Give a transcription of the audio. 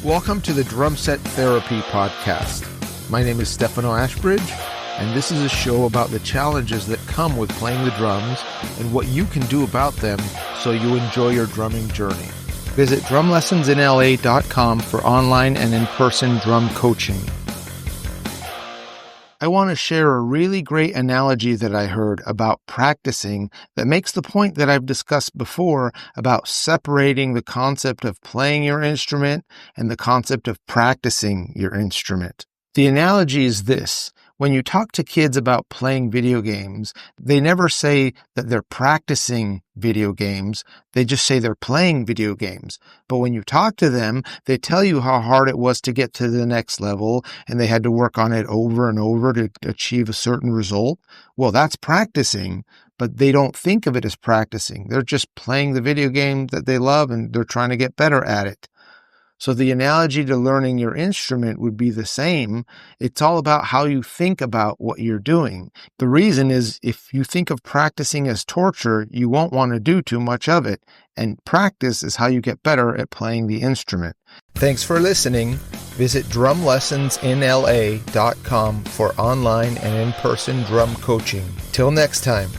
Welcome to the Drum Set Therapy Podcast. My name is Stefano Ashbridge, and this is a show about the challenges that come with playing the drums and what you can do about them so you enjoy your drumming journey. Visit drumlessonsinla.com for online and in-person drum coaching. I want to share a really great analogy that I heard about practicing that makes the point that I've discussed before about separating the concept of playing your instrument and the concept of practicing your instrument. The analogy is this. When you talk to kids about playing video games, they never say that they're practicing video games. They just say they're playing video games. But when you talk to them, they tell you how hard it was to get to the next level and they had to work on it over and over to achieve a certain result. Well, that's practicing, but they don't think of it as practicing. They're just playing the video game that they love and they're trying to get better at it. So the analogy to learning your instrument would be the same. It's all about how you think about what you're doing. The reason is if you think of practicing as torture, you won't want to do too much of it. And practice is how you get better at playing the instrument. Thanks for listening. Visit drumlessonsinla.com for online and in-person drum coaching. Till next time.